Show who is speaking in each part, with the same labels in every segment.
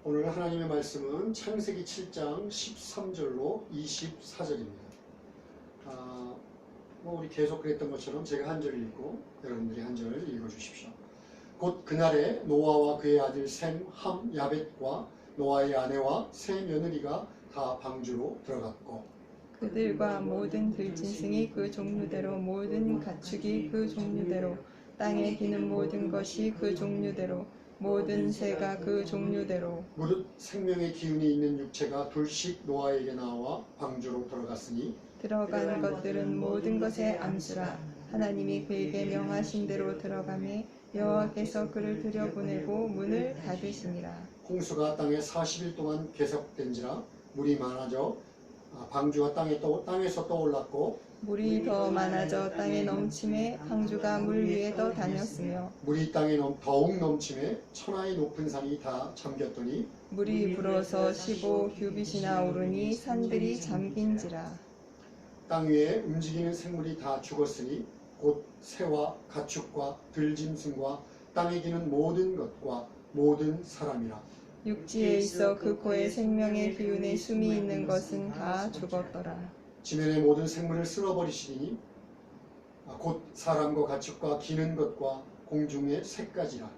Speaker 1: 오늘 하나님의 말씀은 창세기 7장 13절로 24절입니다. 우리 계속 그랬던 것처럼 제가 한 절 읽고 여러분들이 한 절 읽어주십시오. 곧 그날에 노아와 그의 아들 셈, 함, 야벳과 노아의 아내와 세 며느리가 다 방주로 들어갔고
Speaker 2: 그들과 모든 들짐승이 그 종류대로 모든 가축이 그 종류대로 땅에 기는 모든 것이 그 종류대로 모든 새가 그 종류대로
Speaker 1: 무릇 생명의 기운이 있는 육체가 둘씩 노아에게 나와 방주로 들어갔으니
Speaker 2: 들어간 것들은 모든 것의 안수라. 하나님이 그에게 명하신 대로 들어가매 여호와께서 그를 들여보내고 문을 닫으시니라.
Speaker 1: 홍수가 땅에 40일 동안 계속된지라 물이 많아져 방주가 땅에서 떠올랐고
Speaker 2: 물이 더 많아져 땅에 넘침에 방주가 물 위에 떠 다녔으며
Speaker 1: 물이 땅에 더욱 넘침에 천하의 높은 산이 다 잠겼더니
Speaker 2: 물이 불어서 15규빗이나 오르니 산들이 잠긴지라.
Speaker 1: 땅 위에 움직이는 생물이 다 죽었으니 곧 새와 가축과 들짐승과 땅에 기는 모든 것과 모든 사람이라.
Speaker 2: 육지에 있어 그 코에 생명의 기운에 숨이 있는 것은 다 죽었더라.
Speaker 1: 지면의 모든 생물을 쓸어버리시니 곧 사람과 가축과 기는 것과 공중의 새까지라.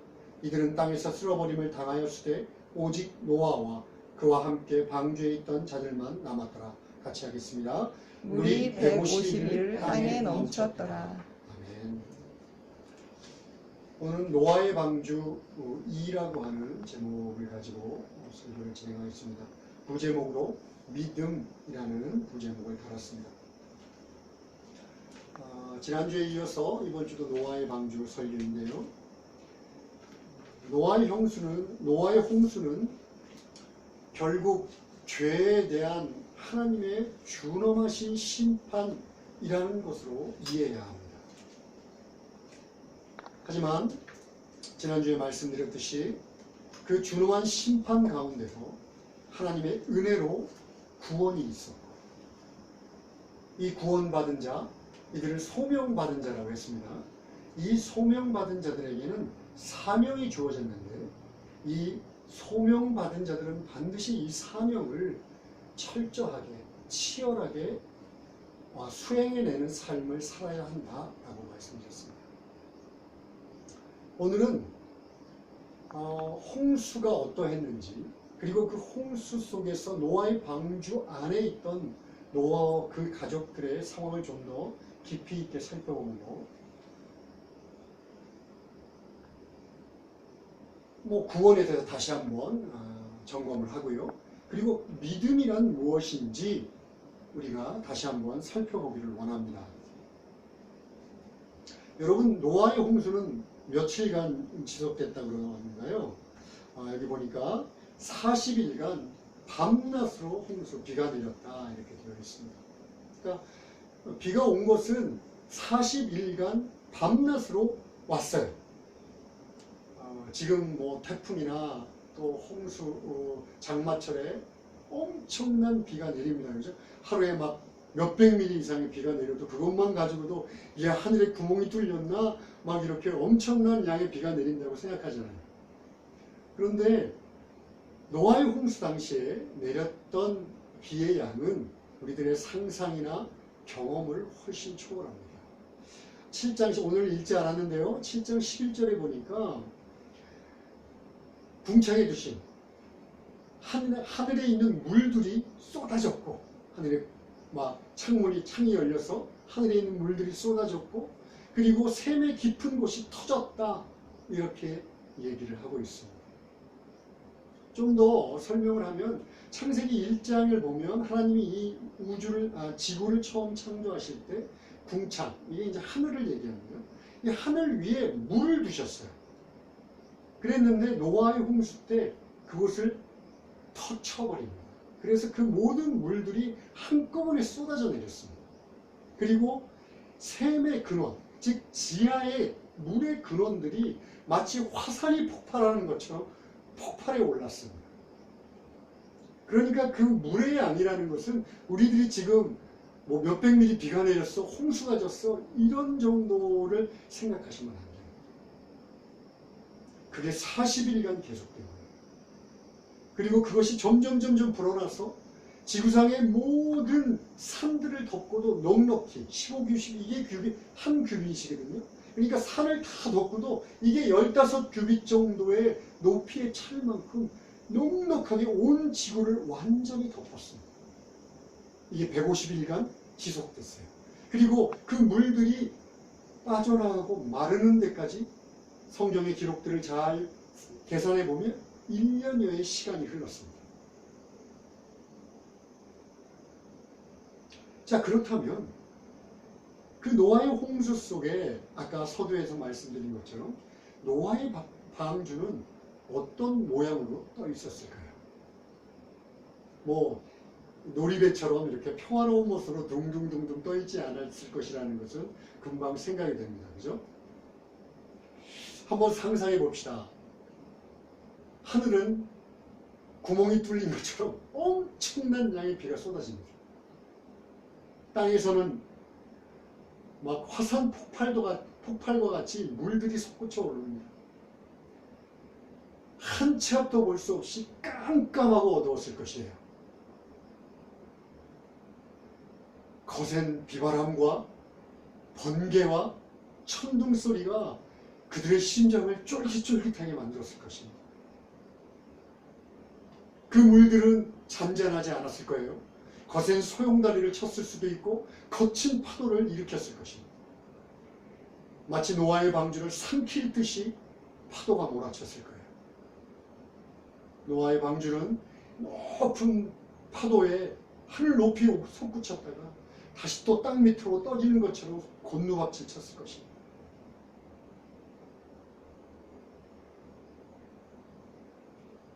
Speaker 1: 이들은 땅에서 쓸어버림을 당하였으되 오직 노아와 그와 함께 방주에 있던 자들만 남았더라. 같이 하겠습니다.
Speaker 2: 물이 150일 땅에 넘쳤더라.
Speaker 1: 아멘. 오늘 노아의 방주 2라고 하는 제목을 가지고 설교를 진행하겠습니다. 부제목으로 믿음이라는 부제목을 달았습니다. 지난주에 이어서 이번 주도 노아의 방주 설교인데요. 노아의 홍수는 결국 죄에 대한 하나님의 준엄하신 심판이라는 것으로 이해해야 합니다. 하지만 지난주에 말씀드렸듯이 그 준엄한 심판 가운데서 하나님의 은혜로 구원이 있었고 이 구원받은 자, 이들을 소명받은 자라고 했습니다. 이 소명받은 자들에게는 사명이 주어졌는데 이 소명받은 자들은 반드시 이 사명을 철저하게, 치열하게 수행해내는 삶을 살아야 한다라고 말씀드렸습니다. 오늘은 홍수가 어떠했는지, 그리고 그 홍수 속에서 노아의 방주 안에 있던 노아와 그 가족들의 상황을 좀 더 깊이 있게 살펴보고, 구원에 대해서 다시 한번 점검을 하고요. 그리고 믿음이란 무엇인지 우리가 다시 한번 살펴보기를 원합니다. 여러분, 노아의 홍수는 며칠간 지속됐다고 그러는가요? 여기 보니까 40일간 밤낮으로 홍수, 비가 내렸다 이렇게 되어 있습니다. 그러니까 비가 온 것은 40일간 밤낮으로 왔어요. 지금 태풍이나 또 홍수, 장마철에 엄청난 비가 내립니다. 그죠? 하루에 막 몇백 미리 이상의 비가 내려도 그것만 가지고도 이게 하늘에 구멍이 뚫렸나 막 이렇게 엄청난 양의 비가 내린다고 생각하잖아요. 그런데 노아의 홍수 당시에 내렸던 비의 양은 우리들의 상상이나 경험을 훨씬 초월합니다. 7장, 오늘 읽지 않았는데요. 7장 11절에 보니까 궁창에 두신 하늘에 있는 물들이 쏟아졌고, 하늘에 창이 열려서 하늘에 있는 물들이 쏟아졌고, 그리고 샘의 깊은 곳이 터졌다 이렇게 얘기를 하고 있습니다. 좀 더 설명을 하면 창세기 1장을 보면 하나님이 이 지구를 처음 창조하실 때 궁창, 이게 이제 하늘을 얘기하는 거예요. 이 하늘 위에 물을 두셨어요. 그랬는데 노아의 홍수 때 그것을 터쳐버립니다. 그래서 그 모든 물들이 한꺼번에 쏟아져 내렸습니다. 그리고 샘의 근원, 즉 지하의 물의 근원들이 마치 화산이 폭발하는 것처럼 폭발해 올랐습니다. 그러니까 그 물의 양이라는 것은 우리들이 지금 몇백 미리 비가 내렸어, 홍수가 졌어, 이런 정도를 생각하시면 안 돼요. 그게 40일간 계속된 거예요. 그리고 그것이 점점 불어나서 지구상의 모든 산들을 덮고도 넉넉히 15규빗, 이게 한 규빗이거든요. 그러니까 산을 다 덮고도 이게 15규빗 정도의 높이에 찰 만큼 넉넉하게 온 지구를 완전히 덮었습니다. 이게 150일간 지속됐어요. 그리고 그 물들이 빠져나가고 마르는 데까지 성경의 기록들을 잘 계산해 보면 1년여의 시간이 흘렀습니다. 자, 그렇다면 그 노아의 홍수 속에 아까 서두에서 말씀드린 것처럼 노아의 방주는 어떤 모양으로 떠 있었을까요? 뭐 놀이배처럼 이렇게 평화로운 모습으로 둥둥둥둥 떠 있지 않았을 것이라는 것은 금방 생각이 됩니다. 그죠? 한번 상상해 봅시다. 하늘은 구멍이 뚫린 것처럼 엄청난 양의 비가 쏟아집니다. 땅에서는 막 화산 폭발과 같이 물들이 솟구쳐 오릅니다. 한 치 앞도 볼 수 없이 깜깜하고 어두웠을 것이에요. 거센 비바람과 번개와 천둥 소리가 그들의 심장을 쫄깃쫄깃하게 만들었을 것입니다. 그 물들은 잔잔하지 않았을 거예요. 거센 소용다리를 쳤을 수도 있고 거친 파도를 일으켰을 것입니다. 마치 노아의 방주를 삼킬 듯이 파도가 몰아쳤을 거예요. 노아의 방주는 높은 파도에 하늘 높이 솟구쳤다가 다시 또 땅 밑으로 떠지는 것처럼 곤두박질 쳤을 것입니다.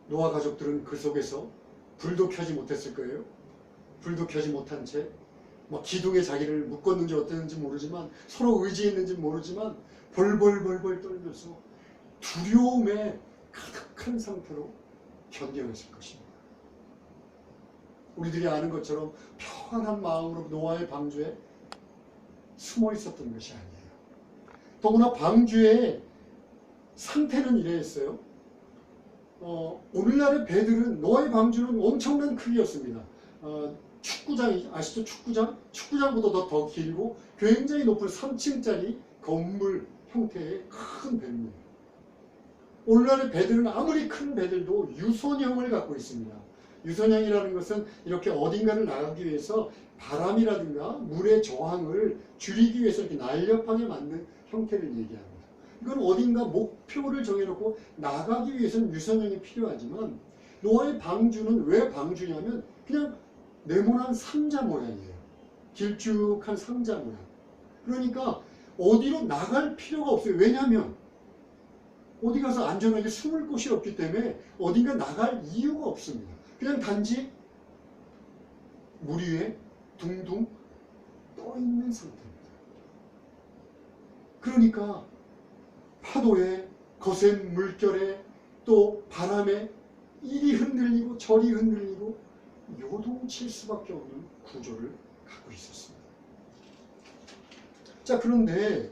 Speaker 1: 노아 가족들은 그 속에서 불도 켜지 못했을 거예요. 불도 켜지 못한 채 기둥에 자기를 묶었는지 어땠는지 모르지만 서로 의지했는지 모르지만 벌벌 떨면서 두려움에 가득한 상태로 견뎌냈을 것입니다. 우리들이 아는 것처럼 평안한 마음으로 노아의 방주에 숨어 있었던 것이 아니에요. 더구나 방주의 상태는 이래했어요. 오늘날의 배들은 노아의 방주는 엄청난 크기였습니다. 축구장 아시죠? 축구장보다 더 길고 굉장히 높은 3층짜리 건물 형태의 큰 배입니다. 오늘날의 배들은 아무리 큰 배들도 유선형을 갖고 있습니다. 유선형이라는 것은 이렇게 어딘가를 나가기 위해서 바람이라든가 물의 저항을 줄이기 위해서 이렇게 날렵하게 만든 형태를 얘기합니다. 이건 어딘가 목표를 정해놓고 나가기 위해서는 유선형이 필요하지만 노아의 방주는 왜 방주냐면 그냥 네모난 상자 모양이에요. 길쭉한 상자 모양. 그러니까 어디로 나갈 필요가 없어요. 왜냐하면 어디 가서 안전하게 숨을 곳이 없기 때문에 어딘가 나갈 이유가 없습니다. 그냥 단지 물 위에 둥둥 떠 있는 상태입니다. 그러니까 파도에 거센 물결에 또 바람에 이리 흔들리고 저리 흔들리고 요동칠 수밖에 없는 구조를 갖고 있었습니다. 자, 그런데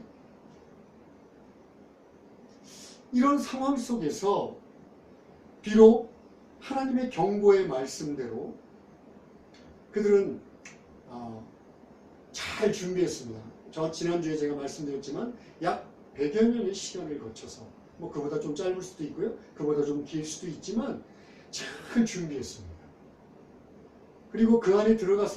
Speaker 1: 이런 상황 속에서 비록 하나님의 경고의 말씀대로 그들은 잘 준비했습니다. 저 지난주에 제가 말씀드렸지만 약 100여 년의 시간을 거쳐서 그보다 좀 짧을 수도 있고요. 그보다 좀 길 수도 있지만 잘 준비했습니다. 그리고 그 안에 들어간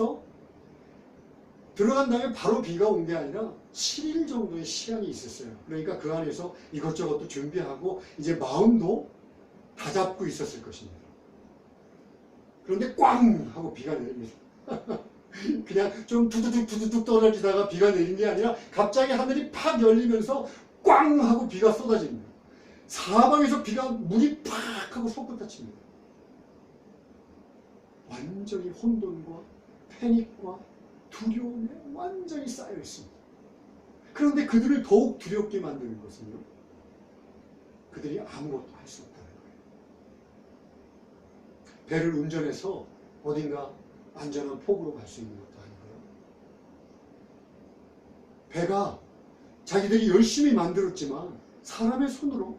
Speaker 1: 다음에 바로 비가 온 게 아니라 7일 정도의 시간이 있었어요. 그러니까 그 안에서 이것저것도 준비하고 이제 마음도 다잡고 있었을 것입니다. 그런데 꽝! 하고 비가 내립니다. 그냥 좀 두두둑 떨어지다가 비가 내린 게 아니라 갑자기 하늘이 팍 열리면서 꽝! 하고 비가 쏟아집니다. 사방에서 물이 팍! 하고 솟구쳐칩니다. 완전히 혼돈과 패닉과 두려움에 완전히 쌓여 있습니다. 그런데 그들을 더욱 두렵게 만드는 것은요, 그들이 아무것도 할 수 없다는 거예요. 배를 운전해서 어딘가 안전한 폭으로 갈 수 있는 것도 아니고요. 배가 자기들이 열심히 만들었지만 사람의 손으로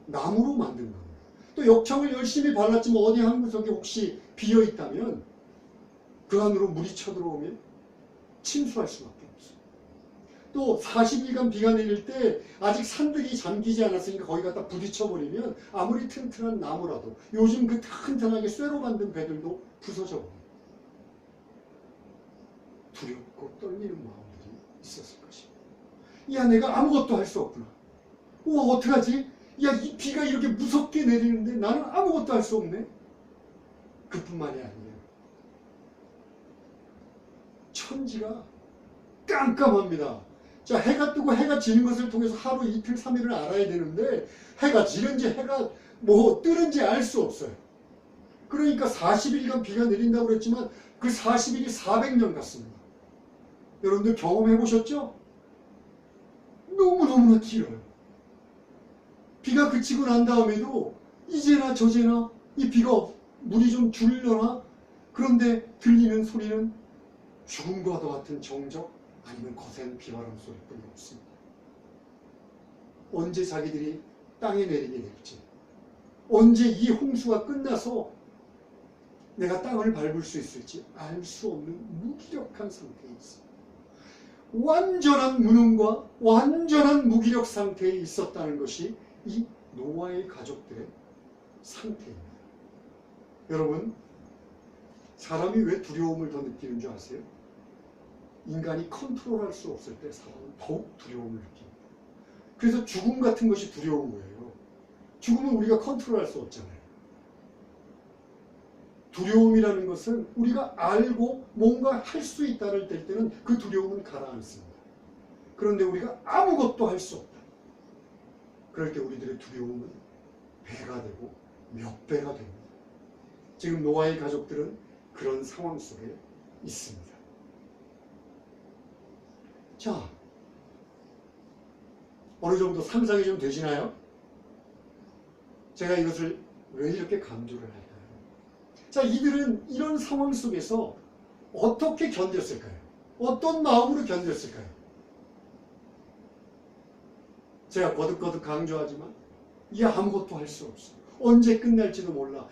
Speaker 1: 나무로 만든 겁니다. 또 역청을 열심히 발랐지만 어디 한 구석이 혹시 비어 있다면 그 안으로 물이 쳐들어오면 침수할 수밖에 없어요. 또 40일간 비가 내릴 때 아직 산들이 잠기지 않았으니까 거기 갖다 부딪혀버리면 아무리 튼튼한 나무라도 요즘 그 튼튼하게 쇠로 만든 배들도 부서져 버려요. 두렵고 떨리는 마음들이 있었을 것입니다. 야, 내가 아무것도 할 수 없구나. 우와, 어떡하지? 야, 이 비가 이렇게 무섭게 내리는데 나는 아무것도 할 수 없네. 그뿐만이 아니에요. 천지가 깜깜합니다. 자, 해가 뜨고 해가 지는 것을 통해서 하루 이틀 3일을 알아야 되는데 해가 지는지 해가 뜨는지 알 수 없어요. 그러니까 40일간 비가 내린다고 그랬지만 그 40일이 400년 같습니다. 여러분들 경험해 보셨죠? 너무너무나 길어요. 비가 그치고 난 다음에도 이제나 저제나 이 비가 물이 좀 줄려나, 그런데 들리는 소리는 죽음과도 같은 정적 아니면 거센 비바람 소리뿐이 없습니다. 언제 자기들이 땅에 내리게 될지, 언제 이 홍수가 끝나서 내가 땅을 밟을 수 있을지 알 수 없는 무기력한 상태에 있습니다. 완전한 무능과 완전한 무기력 상태에 있었다는 것이 이 노아의 가족들의 상태입니다. 여러분, 사람이 왜 두려움을 더 느끼는 줄 아세요? 인간이 컨트롤할 수 없을 때 사람은 더욱 두려움을 느낍니다. 그래서 죽음 같은 것이 두려운 거예요. 죽음은 우리가 컨트롤할 수 없잖아요. 두려움이라는 것은 우리가 알고 뭔가 할 수 있다를 될 때는 그 두려움은 가라앉습니다. 그런데 우리가 아무것도 할 수 없다. 그럴 때 우리들의 두려움은 배가 되고 몇 배가 됩니다. 지금 노아의 가족들은 그런 상황 속에 있습니다. 자, 어느 정도 상상이 좀 되시나요? 제가 이것을 왜 이렇게 강조를 할까요? 자, 이들은 이런 상황 속에서 어떻게 견뎠을까요? 어떤 마음으로 견뎠을까요? 제가 거듭거듭 강조하지만 이 아무것도 할 수 없어. 언제 끝날지도 몰라.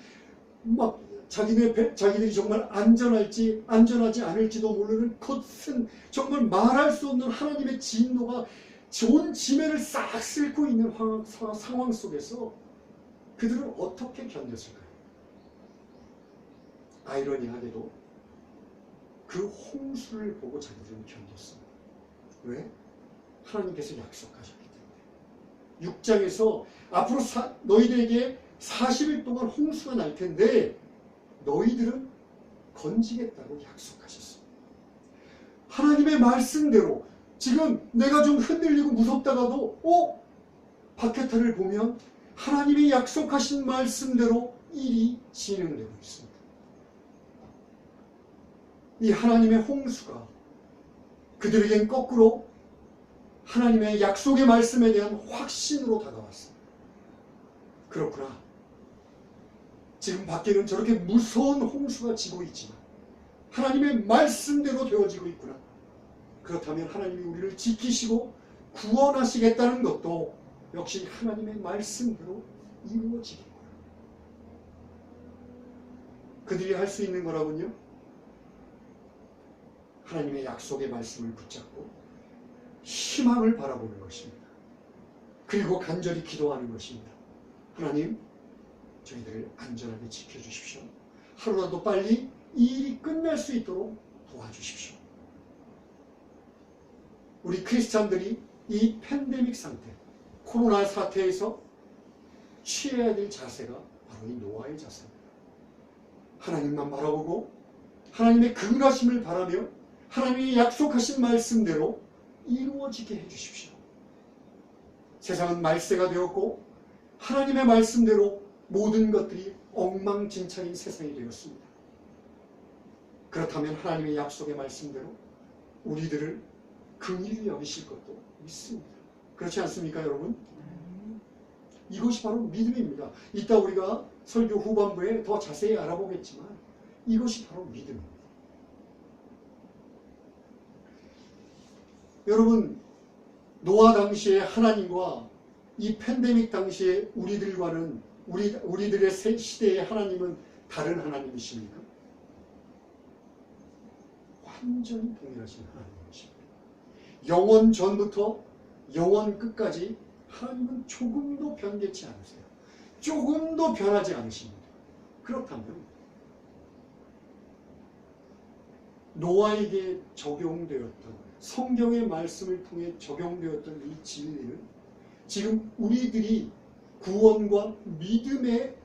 Speaker 1: 막 자기들이 정말 안전할지 안전하지 않을지도 모르는 것은 정말 말할 수 없는 하나님의 진노가 온 지면을 싹 쓸고 있는 상황 속에서 그들은 어떻게 견뎠을까요? 아이러니하게도 그 홍수를 보고 자기들은 견뎠습니다. 왜? 하나님께서 약속하셨기 때문에. 6장에서 앞으로 너희들에게 40일 동안 홍수가 날 텐데 너희들은 건지겠다고 약속하셨습니다. 하나님의 말씀대로 지금 내가 좀 흔들리고 무섭다가도 바케타를 보면 하나님이 약속하신 말씀대로 일이 진행되고 있습니다. 이 하나님의 홍수가 그들에겐 거꾸로 하나님의 약속의 말씀에 대한 확신으로 다가왔습니다. 그렇구나. 지금 밖에는 저렇게 무서운 홍수가 지고 있지만 하나님의 말씀대로 되어지고 있구나. 그렇다면 하나님이 우리를 지키시고 구원하시겠다는 것도 역시 하나님의 말씀대로 이루어지겠구나. 그들이 할 수 있는 거라군요. 하나님의 약속의 말씀을 붙잡고 희망을 바라보는 것입니다. 그리고 간절히 기도하는 것입니다. 하나님, 저희들을 안전하게 지켜주십시오. 하루라도 빨리 이 일이 끝날 수 있도록 도와주십시오. 우리 크리스찬들이 이 팬데믹 상태, 코로나 사태에서 취해야 될 자세가 바로 이 노아의 자세입니다. 하나님만 바라보고 하나님의 긍휼하심을 바라며 하나님이 약속하신 말씀대로 이루어지게 해주십시오. 세상은 말세가 되었고 하나님의 말씀대로 모든 것들이 엉망진창인 세상이 되었습니다. 그렇다면 하나님의 약속의 말씀대로 우리들을 긍휼히 여기실 것도 믿습니다. 그렇지 않습니까, 여러분? 이것이 바로 믿음입니다. 이따 우리가 설교 후반부에 더 자세히 알아보겠지만 이것이 바로 믿음입니다. 여러분, 노아 당시에 하나님과 이 팬데믹 당시에 우리들과는 우리들의 시대의 하나님은 다른 하나님이십니까? 완전히 동일하신 하나님이십니다. 영원 전부터 영원 끝까지 하나님은 조금도 변개치 않으세요. 조금도 변하지 않으십니다. 그렇다면 노아에게 적용되었던, 성경의 말씀을 통해 적용되었던 이 진리는 지금 우리들이 구원과 믿음에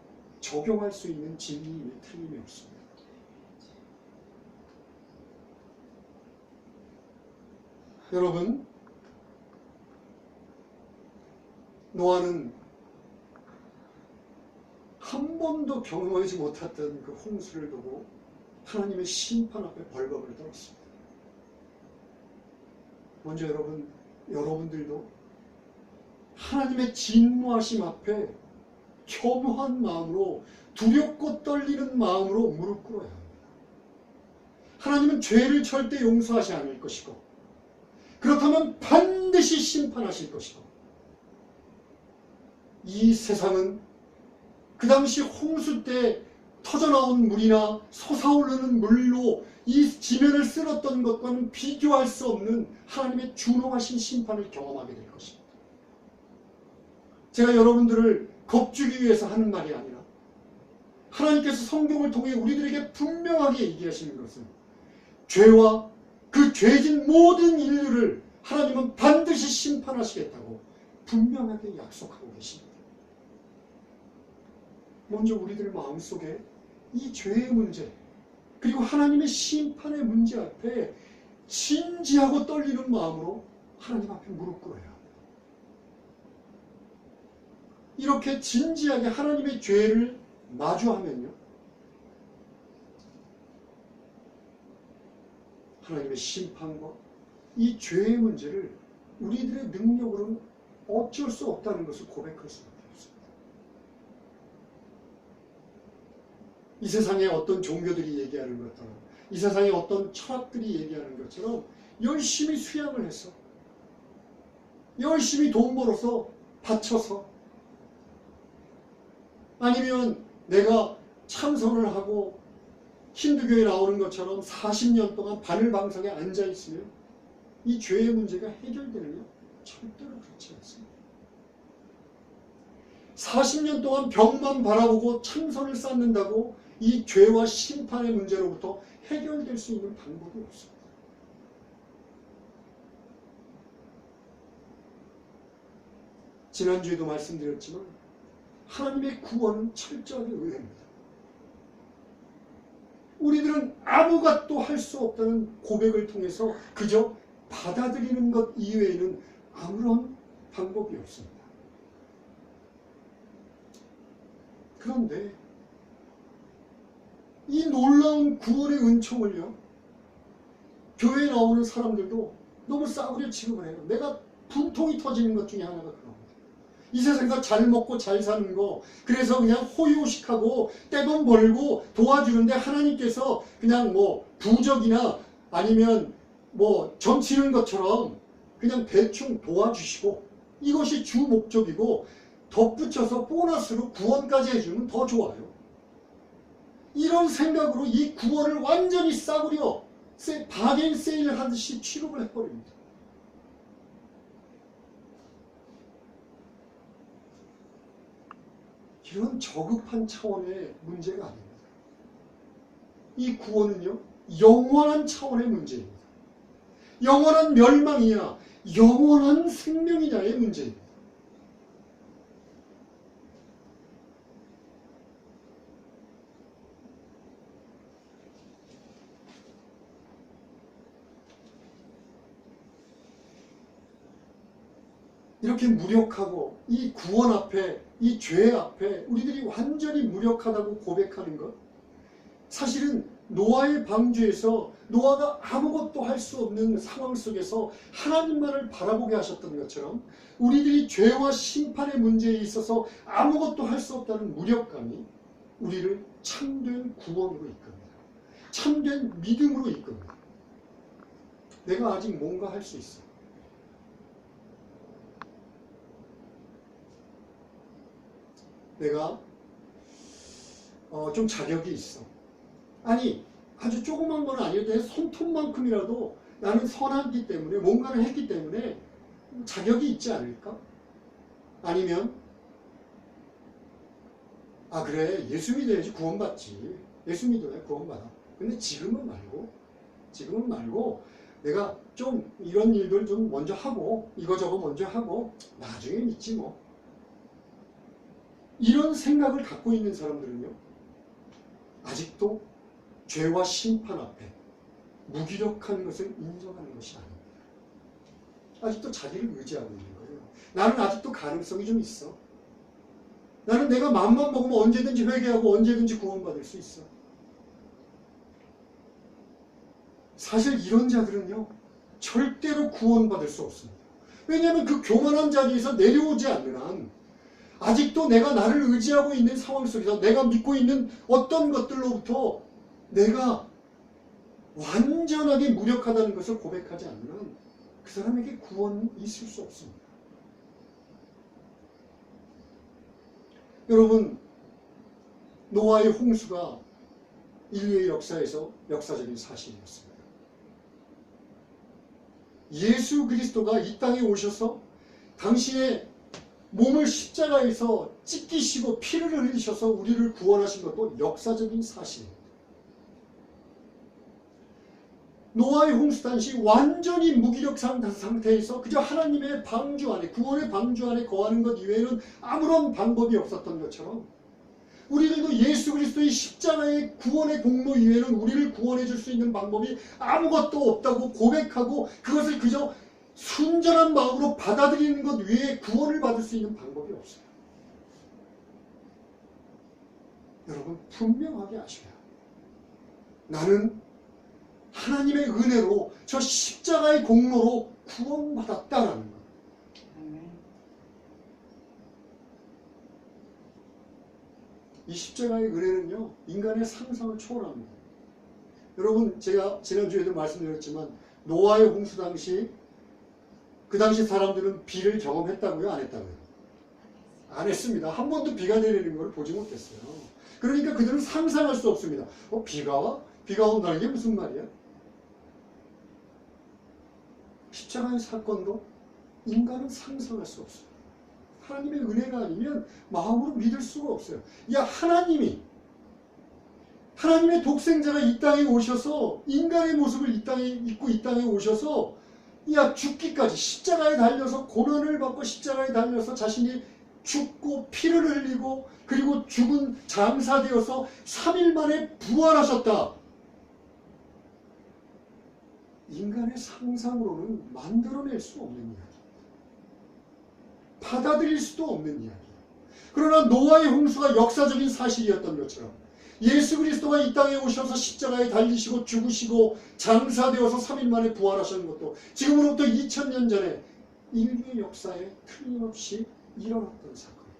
Speaker 1: 적용할 수 있는 진리임에 틀림이 없습니다. 여러분, 노아는 한 번도 경험하지 못했던 그 홍수를 두고 하나님의 심판 앞에 벌거벗을 떨었습니다. 먼저 여러분들도 하나님의 진노하심 앞에 겸허한 마음으로, 두렵고 떨리는 마음으로 무릎 꿇어야 합니다. 하나님은 죄를 절대 용서하지 않을 것이고, 그렇다면 반드시 심판하실 것이고, 이 세상은 그 당시 홍수 때 터져나온 물이나 솟아오르는 물로 이 지면을 쓸었던 것과는 비교할 수 없는 하나님의 준엄하신 심판을 경험하게 될 것입니다. 제가 여러분들을 겁주기 위해서 하는 말이 아니라 하나님께서 성경을 통해 우리들에게 분명하게 얘기하시는 것은 죄와 그 죄진 모든 인류를 하나님은 반드시 심판하시겠다고 분명하게 약속하고 계십니다. 먼저 우리들 마음속에 이 죄의 문제, 그리고 하나님의 심판의 문제 앞에 진지하고 떨리는 마음으로 하나님 앞에 무릎 꿇어야 합니다. 이렇게 진지하게 하나님의 죄를 마주하면요, 하나님의 심판과 이 죄의 문제를 우리들의 능력으로는 어쩔 수 없다는 것을 고백할 수밖에 없습니다. 이 세상에 어떤 종교들이 얘기하는 것처럼, 이 세상에 어떤 철학들이 얘기하는 것처럼 열심히 수양을 해서, 열심히 돈 벌어서 바쳐서, 아니면 내가 참선을 하고 힌두교에 나오는 것처럼 40년 동안 바늘방석에 앉아있으면 이 죄의 문제가 해결되느냐? 절대로 그렇지 않습니다. 40년 동안 벽만 바라보고 참선을 쌓는다고 이 죄와 심판의 문제로부터 해결될 수 있는 방법이 없습니다. 지난주에도 말씀드렸지만 하나님의 구원은 철저하게 의외입니다. 우리들은 아무것도 할 수 없다는 고백을 통해서 그저 받아들이는 것 이외에는 아무런 방법이 없습니다. 그런데 이 놀라운 구원의 은총을요, 교회에 나오는 사람들도 너무 싸구려 취급을 해요. 내가 분통이 터지는 것 중에 하나가 그런 겁니다. 이 세상에서 잘 먹고 잘 사는 거, 그래서 그냥 호의호식하고 떼돈 벌고 도와주는데 하나님께서 그냥 뭐 부적이나 아니면 뭐 점치는 것처럼 그냥 대충 도와주시고 이것이 주 목적이고, 덧붙여서 보너스로 구원까지 해주면 더 좋아요. 이런 생각으로 이 구원을 완전히 싸구려 바겐 세일 하듯이 취급을 해버립니다. 이런 저급한 차원의 문제가 아닙니다. 이 구원은요, 영원한 차원의 문제입니다. 영원한 멸망이냐, 영원한 생명이냐의 문제입니다. 이렇게 무력하고 이 구원 앞에, 이 죄 앞에 우리들이 완전히 무력하다고 고백하는 것, 사실은 노아의 방주에서 노아가 아무것도 할 수 없는 상황 속에서 하나님만을 바라보게 하셨던 것처럼 우리들이 죄와 심판의 문제에 있어서 아무것도 할 수 없다는 무력감이 우리를 참된 구원으로 이끕니다. 참된 믿음으로 이끕니다. 내가 아직 뭔가 할 수 있어. 내가 좀 자격이 있어. 아니, 아주 조그만 건 아니어도 내 손톱만큼이라도 나는 선하기 때문에 뭔가를 했기 때문에 자격이 있지 않을까? 아니면 그래, 예수 믿어야지 구원받지. 예수 믿어야 구원받아. 근데 지금은 말고 내가 좀 이런 일들 좀 먼저 하고 이거저거 먼저 하고 나중에 믿지 뭐. 이런 생각을 갖고 있는 사람들은요, 아직도 죄와 심판 앞에 무기력한 것을 인정하는 것이 아닙니다. 아직도 자기를 의지하고 있는 거예요. 나는 아직도 가능성이 좀 있어. 나는 내가 마음만 먹으면 언제든지 회개하고 언제든지 구원받을 수 있어. 사실 이런 자들은요, 절대로 구원받을 수 없습니다. 왜냐하면 그 교만한 자리에서 내려오지 않는 한 아직도 내가 나를 의지하고 있는 상황 속에서 내가 믿고 있는 어떤 것들로부터 내가 완전하게 무력하다는 것을 고백하지 않는 한 그 사람에게 구원이 있을 수 없습니다. 여러분, 노아의 홍수가 인류의 역사에서 역사적인 사실이었습니다. 예수 그리스도가 이 땅에 오셔서 당신의 몸을 십자가에서 찢기시고 피를 흘리셔서 우리를 구원하신 것도 역사적인 사실입니다. 노아의 홍수 당시 완전히 무기력한 상태에서 그저 하나님의 방주 안에, 구원의 방주 안에 거하는 것 이외에는 아무런 방법이 없었던 것처럼 우리들도 예수 그리스도의 십자가의 구원의 공로 이외에는 우리를 구원해 줄 수 있는 방법이 아무것도 없다고 고백하고 그것을 그저 순전한 마음으로 받아들이는 것 외에 구원을 받을 수 있는 방법이 없어요. 여러분, 분명하게 아셔야 해요. 나는 하나님의 은혜로 저 십자가의 공로로 구원받았다라는 거예요. 이 십자가의 은혜는요, 인간의 상상을 초월합니다. 여러분, 제가 지난주에도 말씀드렸지만 노아의 홍수 당시 그 당시 사람들은 비를 경험했다고요? 안 했다고요? 안 했습니다. 한 번도 비가 내리는 걸 보지 못했어요. 그러니까 그들은 상상할 수 없습니다. 비가 와? 비가 온다는 게 무슨 말이야? 십자가의 사건도 인간은 상상할 수 없어요. 하나님의 은혜가 아니면 마음으로 믿을 수가 없어요. 하나님의 독생자가 이 땅에 오셔서 인간의 모습을 이 땅에 입고 이 땅에 오셔서 죽기까지 십자가에 달려서 고난을 받고 십자가에 달려서 자신이 죽고 피를 흘리고 그리고 죽은 장사되어서 3일 만에 부활하셨다. 인간의 상상으로는 만들어낼 수 없는 이야기. 받아들일 수도 없는 이야기예요. 그러나 노아의 홍수가 역사적인 사실이었던 것처럼 예수 그리스도가 이 땅에 오셔서 십자가에 달리시고 죽으시고 장사되어서 3일 만에 부활하시는 것도 지금으로부터 2000년 전에 인류의 역사에 틀림없이 일어났던 사건입니다.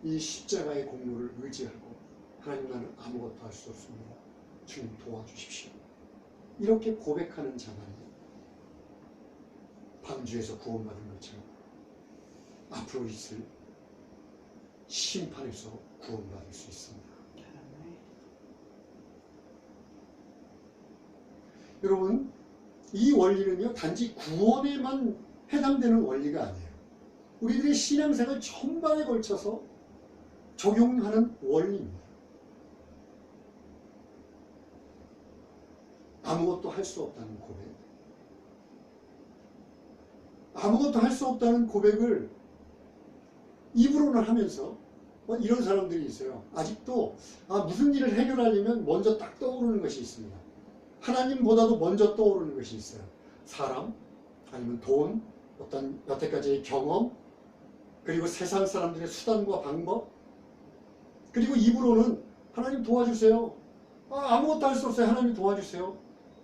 Speaker 1: 이 십자가의 공로를 의지하고 하나님, 나는 아무것도 할 수 없습니다. 주님 도와주십시오. 이렇게 고백하는 자만이 방주에서 구원받은 것처럼 앞으로 있을 심판에서 구원받을 수 있습니다. 여러분, 이 원리는요, 단지 구원에만 해당되는 원리가 아니에요. 우리들의 신앙생활 전반에 걸쳐서 적용하는 원리입니다. 아무것도 할 수 없다는 고백. 아무것도 할 수 없다는 고백을 입으로는 하면서 이런 사람들이 있어요. 아직도 무슨 일을 해결하려면 먼저 딱 떠오르는 것이 있습니다. 하나님보다도 먼저 떠오르는 것이 있어요. 사람, 아니면 돈, 어떤 여태까지의 경험, 그리고 세상 사람들의 수단과 방법, 그리고 입으로는 하나님 도와주세요. 아무것도 할 수 없어요. 하나님 도와주세요.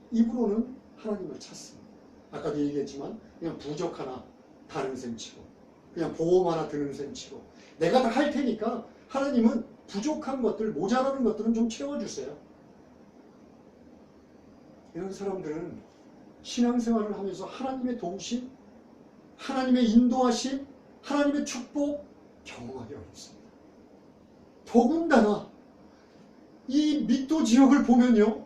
Speaker 1: 입으로는 하나님을 찾습니다. 아까도 얘기했지만 그냥 부적 하나 다는 셈치고 그냥 보험 하나 드는 셈치고 내가 다 할 테니까 하나님은 부족한 것들, 모자라는 것들은 좀 채워주세요. 이런 사람들은 신앙생활을 하면서 하나님의 도우심, 하나님의 인도하심, 하나님의 축복 경험하기 어렵습니다. 더군다나 이 미도 지역을 보면요,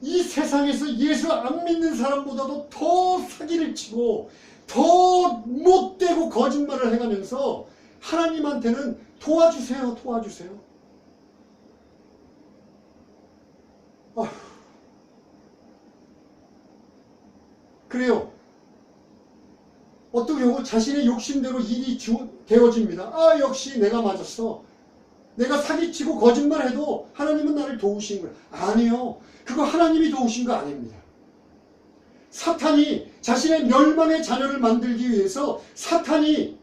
Speaker 1: 이 세상에서 예수 안 믿는 사람보다도 더 사기를 치고 더 못되고 거짓말을 해가면서 하나님한테는 도와주세요, 도와주세요. 아휴. 그래요. 어떤 경우 자신의 욕심대로 일이 되어집니다. 아, 역시 내가 맞았어. 내가 사기치고 거짓말해도 하나님은 나를 도우신 거야. 아니요. 그거 하나님이 도우신 거 아닙니다. 사탄이 자신의 멸망의 자녀를 만들기 위해서 사탄이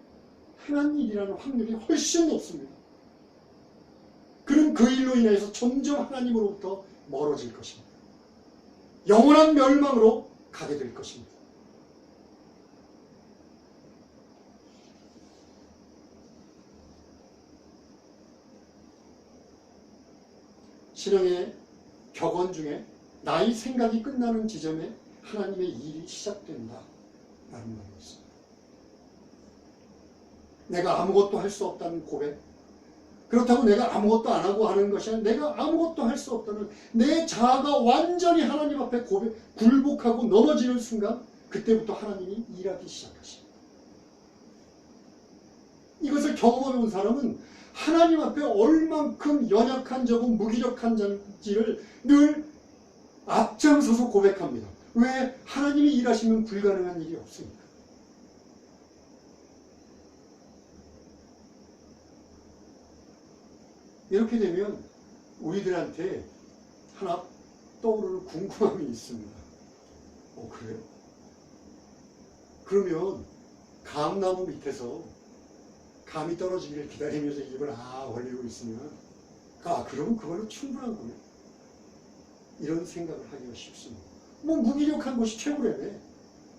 Speaker 1: 행한 일이라는 확률이 훨씬 높습니다. 그럼 그 일로 인해서 점점 하나님으로부터 멀어질 것입니다. 영원한 멸망으로 가게 될 것입니다. 신앙의 격언 중에 나의 생각이 끝나는 지점에 하나님의 일이 시작된다 라는 말이 있습니다. 내가 아무것도 할 수 없다는 고백, 그렇다고 내가 아무것도 안 하고 하는 것이 아니라 내가 아무것도 할 수 없다는 내 자아가 완전히 하나님 앞에 굴복하고 넘어지는 순간 그때부터 하나님이 일하기 시작하십니다. 이것을 경험해 본 사람은 하나님 앞에 얼만큼 연약한 자고 무기력한 자인지를 늘 앞장서서 고백합니다. 왜? 하나님이 일하시면 불가능한 일이 없으니까. 이렇게 되면 우리들한테 하나 떠오르는 궁금함이 있습니다. 그래요? 그러면 감나무 밑에서 감이 떨어지기를 기다리면서 입을 벌리고 있으면 그러면 그걸로 충분한 거네. 이런 생각을 하기가 쉽습니다. 뭐 무기력한 것이 최고라며.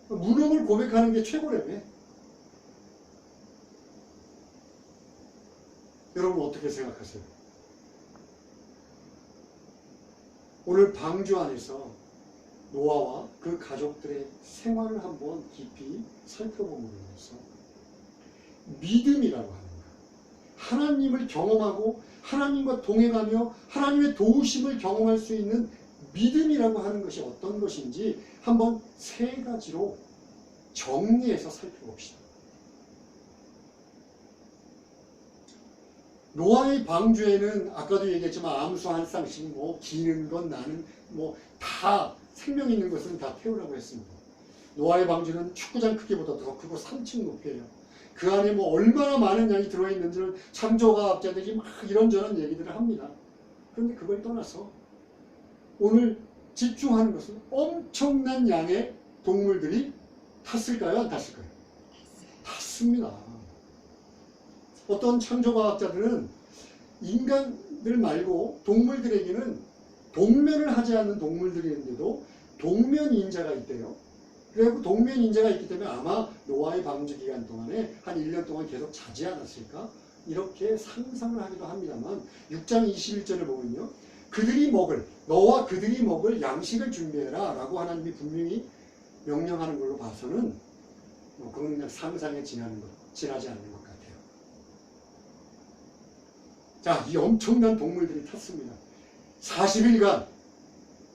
Speaker 1: 무능을 고백하는 게 최고라며. 여러분 어떻게 생각하세요? 오늘 방주 안에서 노아와 그 가족들의 생활을 한번 깊이 살펴보면서 믿음이라고 하는 것, 하나님을 경험하고 하나님과 동행하며 하나님의 도우심을 경험할 수 있는 믿음이라고 하는 것이 어떤 것인지 한번 세 가지로 정리해서 살펴봅시다. 노아의 방주에는 아까도 얘기했지만 암수 한 쌍씩 기는 건 나는 다 생명 있는 것은 다 태우라고 했습니다. 노아의 방주는 축구장 크기보다 더 크고 3층 높이에요. 그 안에 얼마나 많은 양이 들어있는지를 창조과학자들이 막 이런저런 얘기들을 합니다. 그런데 그걸 떠나서 오늘 집중하는 것은 엄청난 양의 동물들이 탔을까요? 안 탔을까요? 탔습니다. 어떤 창조과학자들은 인간들 말고 동물들에게는 동면을 하지 않는 동물들이 있는데도 동면인자가 있대요. 그리고 동면인자가 있기 때문에 아마 노아의 방주 기간 동안에 한 1년 동안 계속 자지 않았을까? 이렇게 상상을 하기도 합니다만 6장 21절을 보면요. 너와 그들이 먹을 양식을 준비해라 라고 하나님이 분명히 명령하는 걸로 봐서는 그건 그냥 상상에 지나지 않는 것 같아요. 자, 이 엄청난 동물들이 탔습니다. 40일간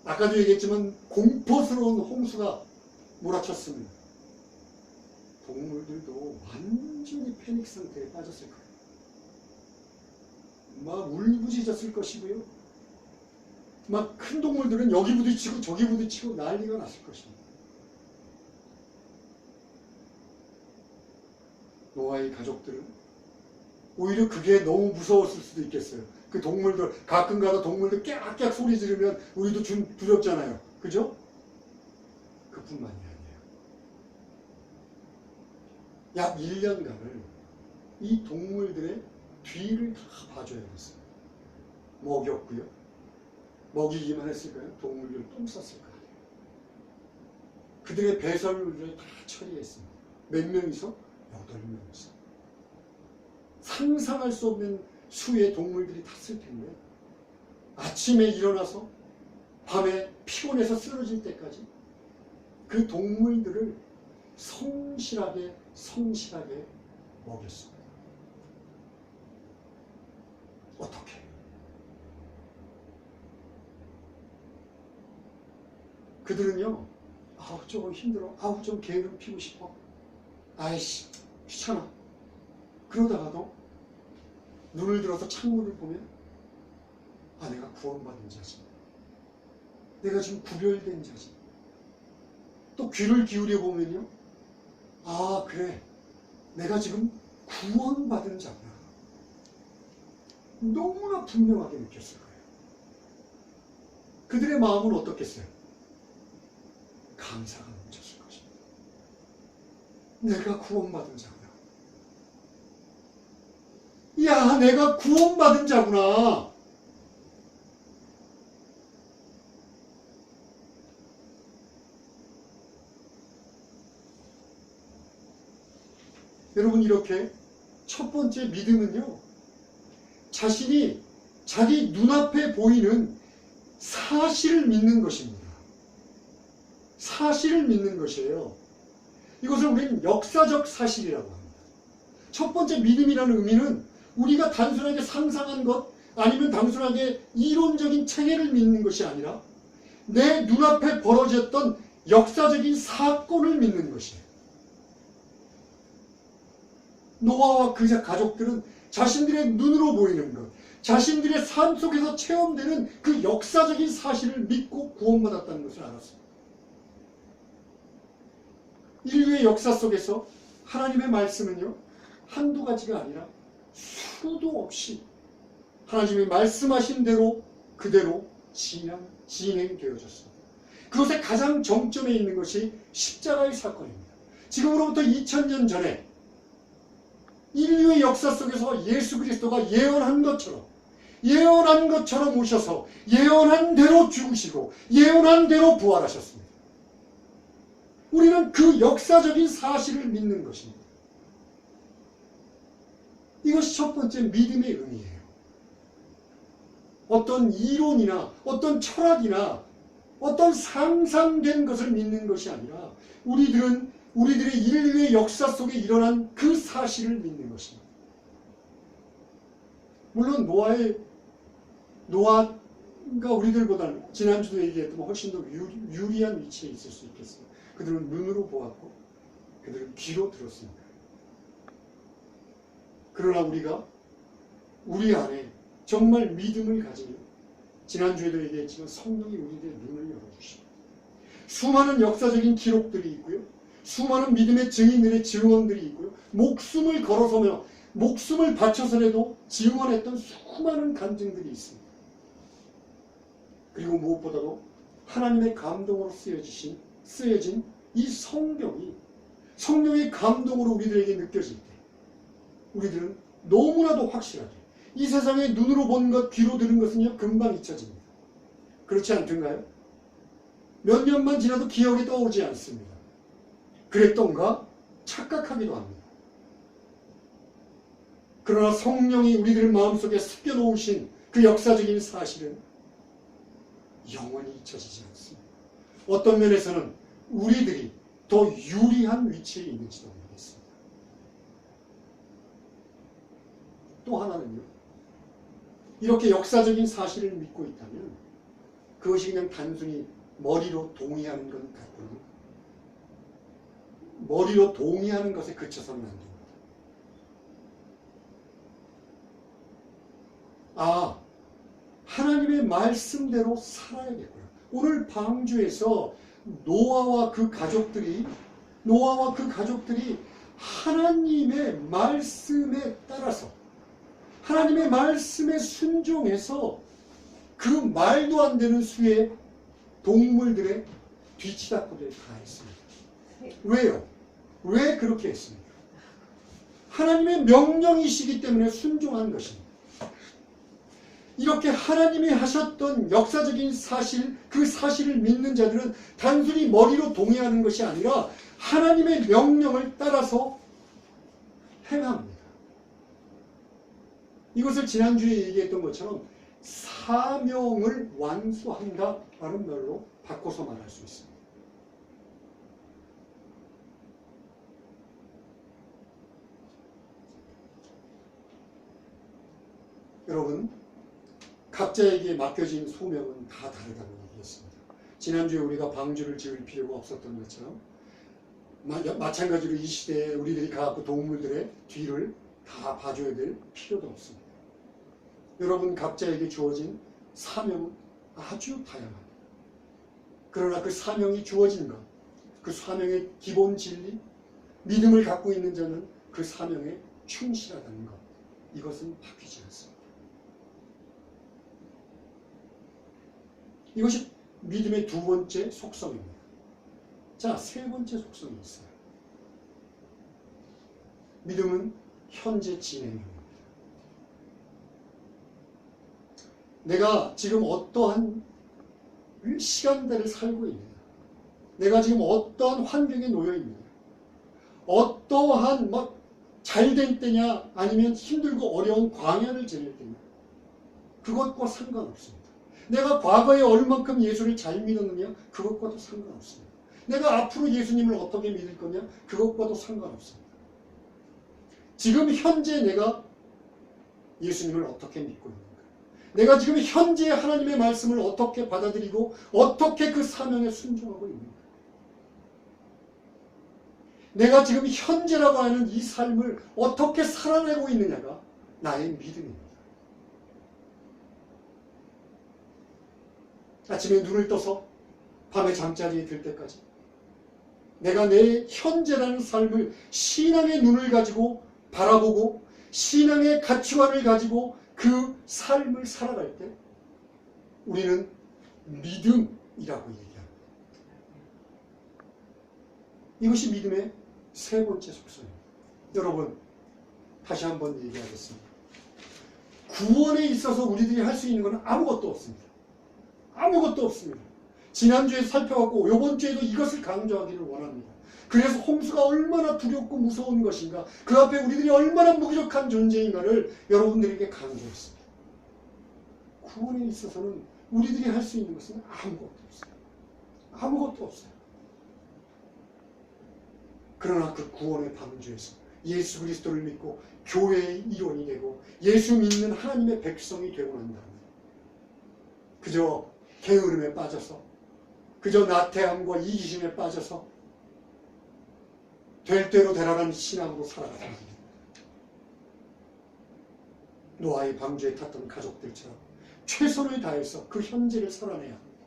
Speaker 1: 아까도 얘기했지만 공포스러운 홍수가 몰아쳤습니다. 동물들도 완전히 패닉 상태에 빠졌을 거예요. 막 울부짖었을 것이고요. 막 큰 동물들은 여기 부딪히고 저기 부딪히고 난리가 났을 것입니다. 노아의 가족들은 오히려 그게 너무 무서웠을 수도 있겠어요. 그 동물들, 가끔가다 동물들 깨악깨악 소리 지르면 우리도 좀 두렵잖아요. 그죠? 그뿐만이 아니에요. 약 1년간을 이 동물들의 뒤를 다 봐줘야겠어요. 먹였고요. 먹이기만 했을까요? 동물들 똥 쌌을 거 아니에요. 그들의 배설물을 다 처리했습니다. 몇 명이서? 8명이서. 상상할 수 없는 수의 동물들이 탔을 텐데 아침에 일어나서 밤에 피곤해서 쓰러질 때까지 그 동물들을 성실하게 먹였습니다. 어떻게? 그들은요, 아우 좀 힘들어, 아우 좀 게으름 피고 싶어, 아이씨 귀찮아. 그러다가도 눈을 들어서 창문을 보면 아 내가 구원받은 자지, 내가 지금 구별된 자지. 또 귀를 기울여 보면요, 아 그래 내가 지금 구원받은 자구나. 너무나 분명하게 느꼈을 거예요. 그들의 마음은 어떻겠어요? 감사가 넘쳤을 것입니다. 내가 구원받은 자구나. 야, 내가 구원받은 자구나. 여러분, 이렇게 첫 번째 믿음은요, 자신이 자기 눈앞에 보이는 사실을 믿는 것입니다. 사실을 믿는 것이에요. 이것을 우리는 역사적 사실이라고 합니다. 첫 번째 믿음이라는 의미는 우리가 단순하게 상상한 것, 아니면 단순하게 이론적인 체계를 믿는 것이 아니라 내 눈앞에 벌어졌던 역사적인 사건을 믿는 것이에요. 노아와 그 가족들은 자신들의 눈으로 보이는 것, 자신들의 삶 속에서 체험되는 그 역사적인 사실을 믿고 구원받았다는 것을 알았습니다. 인류의 역사 속에서 하나님의 말씀은요, 한두 가지가 아니라 수도 없이 하나님이 말씀하신 대로 그대로 진행되어졌습니다. 그것의 가장 정점에 있는 것이 십자가의 사건입니다. 지금으로부터 2000년 전에 인류의 역사 속에서 예수 그리스도가 예언한 것처럼 오셔서 예언한 대로 죽으시고 예언한 대로 부활하셨습니다. 우리는 그 역사적인 사실을 믿는 것입니다. 이것이 첫 번째 믿음의 의미예요. 어떤 이론이나 어떤 철학이나 어떤 상상된 것을 믿는 것이 아니라 우리들의 인류의 역사 속에 일어난 그 사실을 믿는 것입니다. 물론 노아가 우리들보다는 지난주도 얘기했던 훨씬 더 유리한 위치에 있을 수 있겠어요. 그들은 눈으로 보았고 그들은 귀로 들었습니다. 그러나 우리가 우리 안에 정말 믿음을 가지면 지난주에도 얘기했지만 성령이 우리들의 눈을 열어주십니다. 수많은 역사적인 기록들이 있고요. 수많은 믿음의 증인들의 증언들이 있고요. 목숨을 걸어서며 목숨을 바쳐서라도 증언했던 수많은 간증들이 있습니다. 그리고 무엇보다도 하나님의 감동으로 쓰여진 이 성령의 감동으로 우리들에게 느껴질 때 우리들은 너무나도 확실하게 이 세상에 눈으로 본 것, 귀로 들은 것은요 금방 잊혀집니다. 그렇지 않던가요? 몇 년만 지나도 기억에 떠오르지 않습니다. 그랬던가 착각하기도 합니다. 그러나 성령이 우리들 마음속에 숨겨놓으신 그 역사적인 사실은 영원히 잊혀지지 않습니다. 어떤 면에서는 우리들이 더 유리한 위치에 있는지도 모르겠습니다. 또 하나는요, 이렇게 역사적인 사실을 믿고 있다면 그것이 그냥 단순히 머리로 동의하는 것 같고요, 머리로 동의하는 것에 그쳐서는 안 됩니다. 아, 하나님의 말씀대로 살아야겠구나. 오늘 방주에서 노아와 그 가족들이 하나님의 말씀에 따라서 하나님의 말씀에 순종해서 그 말도 안 되는 수의 동물들의 뒤치다코를 다 했습니다. 왜요? 왜 그렇게 했습니까? 하나님의 명령이시기 때문에 순종한 것입니다. 이렇게 하나님이 하셨던 역사적인 사실, 그 사실을 믿는 자들은 단순히 머리로 동의하는 것이 아니라 하나님의 명령을 따라서 행합니다. 이것을 지난주에 얘기했던 것처럼 사명을 완수한다라는 말로 바꿔서 말할 수 있습니다. 여러분, 각자에게 맡겨진 소명은 다 다르다고 얘기했습니다. 지난주에 우리가 방주를 지을 필요가 없었던 것처럼 마찬가지로 이 시대에 우리들이 갖고 동물들의 뒤를 다 봐줘야 될 필요도 없습니다. 여러분 각자에게 주어진 사명은 아주 다양합니다. 그러나 그 사명이 주어진 것, 그 사명의 기본 진리, 믿음을 갖고 있는 자는 그 사명에 충실하다는 것, 이것은 바뀌지 않습니다. 이것이 믿음의 두 번째 속성입니다. 자, 세 번째 속성이 있어요. 믿음은 현재 진행형입니다. 내가 지금 어떠한 시간대를 살고 있느냐, 내가 지금 어떠한 환경에 놓여 있느냐, 어떠한 잘된 때냐 아니면 힘들고 어려운 광야를 지낼 때냐, 그것과 상관없습니다. 내가 과거에 얼만큼 예수를 잘 믿었느냐, 그것과도 상관없습니다. 내가 앞으로 예수님을 어떻게 믿을 거냐, 그것과도 상관없습니다. 지금 현재 내가 예수님을 어떻게 믿고 있는가, 내가 지금 현재 하나님의 말씀을 어떻게 받아들이고 어떻게 그 사명에 순종하고 있는가, 내가 지금 현재라고 하는 이 삶을 어떻게 살아내고 있느냐가 나의 믿음입니다. 아침에 눈을 떠서 밤에 잠자리에 들 때까지 내가 내 현재라는 삶을 신앙의 눈을 가지고 바라보고 신앙의 가치관을 가지고 그 삶을 살아갈 때 우리는 믿음이라고 얘기합니다. 이것이 믿음의 세 번째 속성입니다. 여러분, 다시 한번 얘기하겠습니다. 구원에 있어서 우리들이 할 수 있는 것은 아무것도 없습니다. 아무것도 없습니다. 지난주에 살펴봤고 이번 주에도 이것을 강조하기를 원합니다. 그래서 홍수가 얼마나 두렵고 무서운 것인가, 그 앞에 우리들이 얼마나 무기력한 존재인가를 여러분들에게 강조했습니다. 구원에 있어서는 우리들이 할 수 있는 것은 아무것도 없어요. 아무것도 없어요. 그러나 그 구원의 방주에서 예수 그리스도를 믿고 교회의 일원이 되고 예수 믿는 하나님의 백성이 되고 난 다음에 그저 게으름에 빠져서, 그저 나태함과 이기심에 빠져서 될 대로 되라는 신앙으로 살아가는 겁니다. 노아의 방주에 탔던 가족들처럼 최선을 다해서 그 현재를 살아내야 합니다.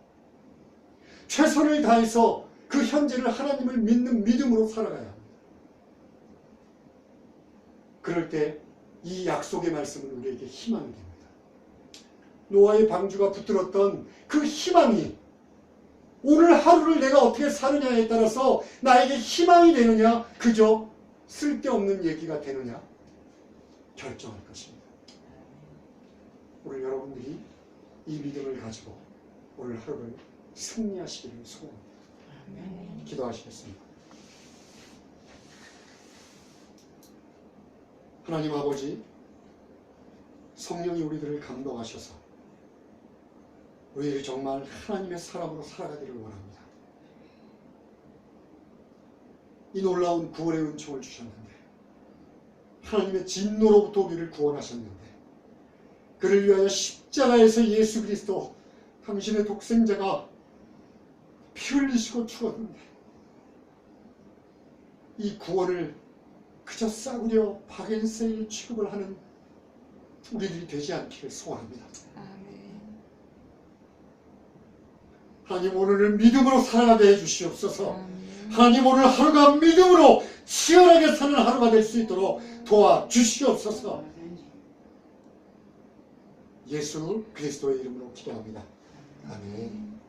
Speaker 1: 최선을 다해서 그 현재를 하나님을 믿는 믿음으로 살아가야 합니다. 그럴 때 이 약속의 말씀은 우리에게 희망이 됩니다. 노아의 방주가 붙들었던 그 희망이 오늘 하루를 내가 어떻게 사느냐에 따라서 나에게 희망이 되느냐, 그저 쓸데없는 얘기가 되느냐 결정할 것입니다. 오늘 여러분들이 이 믿음을 가지고 오늘 하루를 승리하시기를 소원합니다. 기도하시겠습니다. 하나님 아버지, 성령이 우리들을 감동하셔서 우리들이 정말 하나님의 사람으로 살아가기를 원합니다. 이 놀라운 구원의 은총을 주셨는데, 하나님의 진노로부터 우리를 구원하셨는데, 그를 위하여 십자가에서 예수 그리스도 당신의 독생자가 피 흘리시고 죽었는데, 이 구원을 그저 싸구려 박앤세일 취급을 하는 우리들이 되지 않기를 소원합니다. 하나님, 오늘은 믿음으로 살아가게 해주시옵소서. 하나님, 오늘 하루가 믿음으로 치열하게 사는 하루가 될 수 있도록 도와주시옵소서. 예수 그리스도의 이름으로 기도합니다. 아멘.